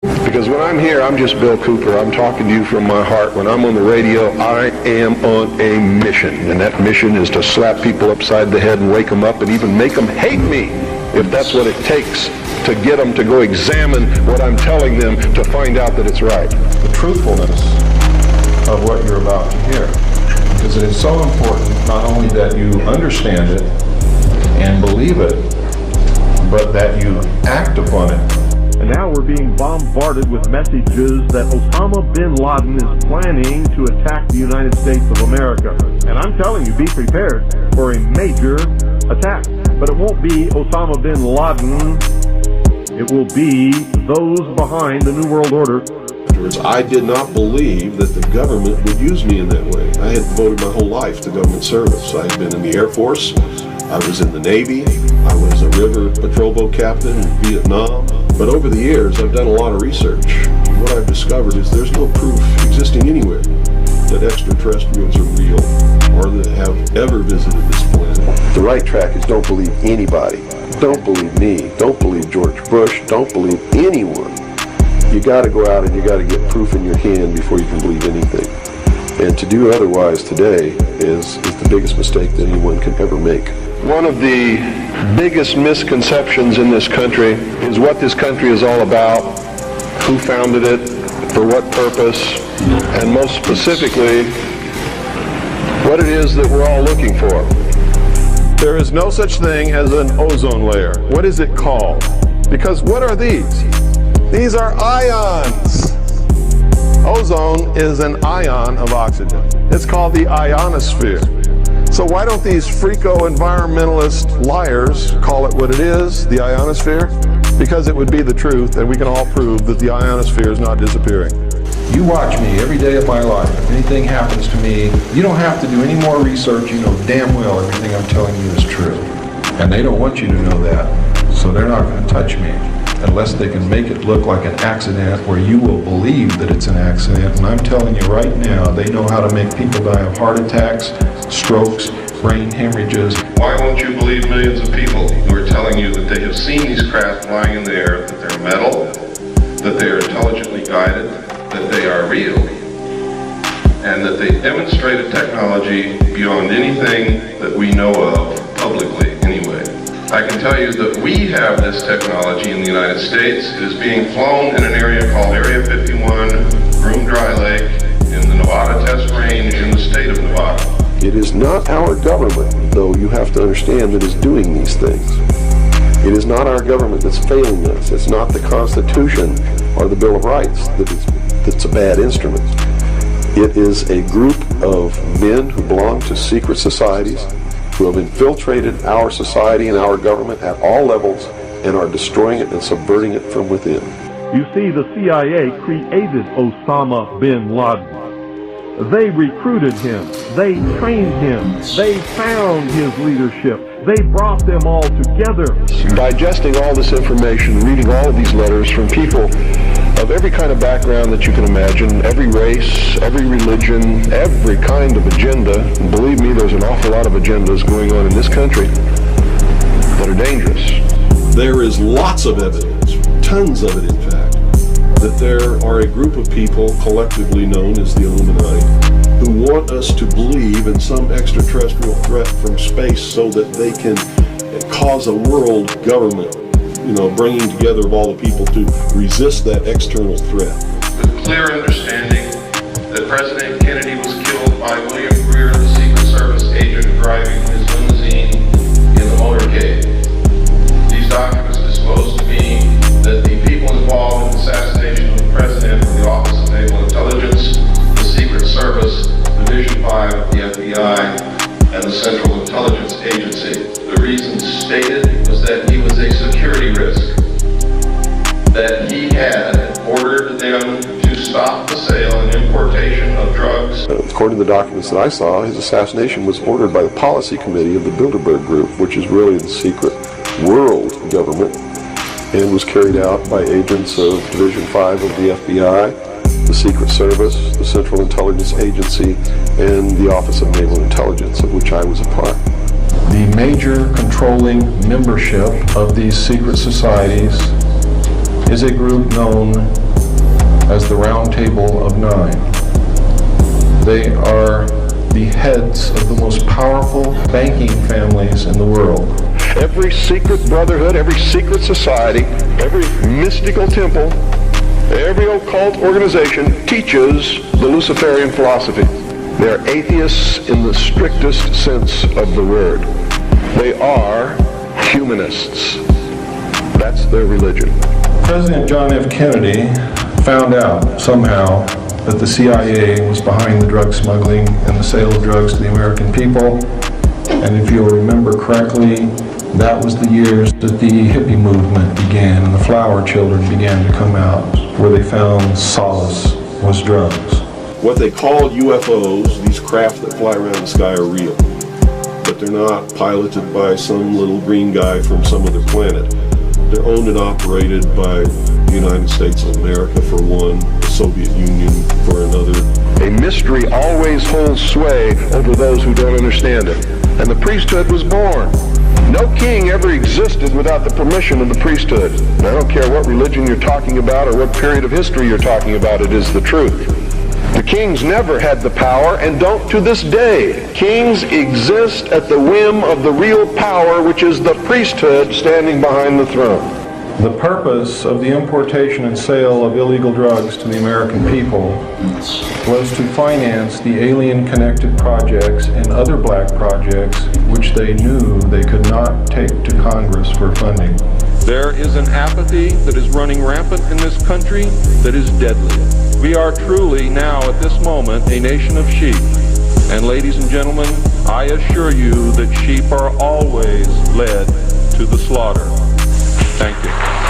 Because when I'm here, I'm just Bill Cooper. I'm talking to you from my heart. When I'm on the radio, I am on a mission. And that mission is to slap people upside the head and wake them up and even make them hate me, if that's what it takes to get them to go examine what I'm telling them to find out that it's right. The truthfulness of what you're about to hear. Because it is so important not only that you understand it and believe it, but that you act upon it. And now we're being bombarded with messages that Osama bin Laden is planning to attack the United States of America. And I'm telling you, be prepared for a major attack. But it won't be Osama bin Laden. It will be those behind the New World Order. I did not believe that the government would use me in that way. I had devoted my whole life to government service. I had been in the Air Force. I was in the Navy. I was a river patrol boat captain in Vietnam. But over the years, I've done a lot of research. What I've discovered is there's no proof existing anywhere that extraterrestrials are real or that have ever visited this planet. The right track is don't believe anybody. Don't believe me. Don't believe George Bush. Don't believe anyone. You got to go out and you got to get proof in your hand before you can believe anything. And to do otherwise today is the biggest mistake that anyone can ever make. One of the biggest misconceptions in this country is what this country is all about, who founded it, for what purpose, and most specifically, what it is that we're all looking for. There is no such thing as an ozone layer. What is it called? Because what are these? These are ions. Ozone is an ion of oxygen. It's called the ionosphere. So why don't these freako-environmentalist liars call it what it is, the ionosphere? Because it would be the truth, and we can all prove that the ionosphere is not disappearing. You watch me every day of my life. If anything happens to me, you don't have to do any more research. You know damn well everything I'm telling you is true. And they don't want you to know that, so they're not going to touch me unless they can make it look like an accident where you will believe that it's an accident. And I'm telling you right now, they know how to make people die of heart attacks, strokes, brain hemorrhages. Why won't you believe millions of people who are telling you that they have seen these craft flying in the air, that they're metal, that they are intelligently guided, that they are real, and that they demonstrate a technology beyond anything that we know of publicly anyway? I can tell you that we have this technology in the United States. It is being flown in an area called Area 51, Groom Dry Lake, in the Nevada Test Range in the state of Nevada. It is not our government, though you have to understand, that is doing these things. It is not our government that's failing us. It's not the Constitution or the Bill of Rights that's a bad instrument. It is a group of men who belong to secret societies who have infiltrated our society and our government at all levels and are destroying it and subverting it from within. You see, the CIA created Osama bin Laden. They recruited him. They trained him. They found his leadership. They brought them all together. Digesting all this information, reading all of these letters from people of every kind of background that you can imagine, every race, every religion, every kind of agenda. And believe me, there's an awful lot of agendas going on in this country that are dangerous. There is lots of evidence, tons of it in fact, that there are a group of people collectively known as the Illuminati who want us to believe in some extraterrestrial threat from space so that they can cause a world government, bringing together of all the people to resist that external threat. With clear understanding that President Kennedy was killed by William Greer, the Secret Service agent driving his limousine in the motorcade. These documents disclose to me that the people involved in the assassination of the President from the Office of Naval Intelligence, the Secret Service, Division 5 of the FBI, and the Central Intelligence Agency. The reason stated was that he was a security risk, that he had ordered them to stop the sale and importation of drugs. According to the documents that I saw, his assassination was ordered by the policy committee of the Bilderberg Group, which is really the secret world government, and was carried out by agents of Division 5 of the FBI, the Secret Service, the Central Intelligence Agency, and the Office of Naval Intelligence, of which I was a part. The major controlling membership of these secret societies is a group known as the Round Table of Nine. They are the heads of the most powerful banking families in the world. Every secret brotherhood, every secret society, every mystical temple, every occult organization teaches the Luciferian philosophy. They are atheists in the strictest sense of the word. They are humanists. That's their religion. President John F. Kennedy found out somehow that the CIA was behind the drug smuggling and the sale of drugs to the American people. And if you'll remember correctly, that was the years that the hippie movement began and the flower children began to come out, where they found solace was drugs. What they call UFOs, these craft that fly around the sky, are real. But they're not piloted by some little green guy from some other planet. They're owned and operated by the United States of America for one, the Soviet Union for another. A mystery always holds sway over those who don't understand it. And the priesthood was born. No king ever existed without the permission of the priesthood. And I don't care what religion you're talking about or what period of history you're talking about, it is the truth. The kings never had the power and don't to this day. Kings exist at the whim of the real power, which is the priesthood standing behind the throne. The purpose of the importation and sale of illegal drugs to the American people was to finance the alien-connected projects and other black projects which they knew they could not take to Congress for funding. There is an apathy that is running rampant in this country that is deadly. We are truly now at this moment a nation of sheep. And ladies and gentlemen, I assure you that sheep are always led to the slaughter. Thank you.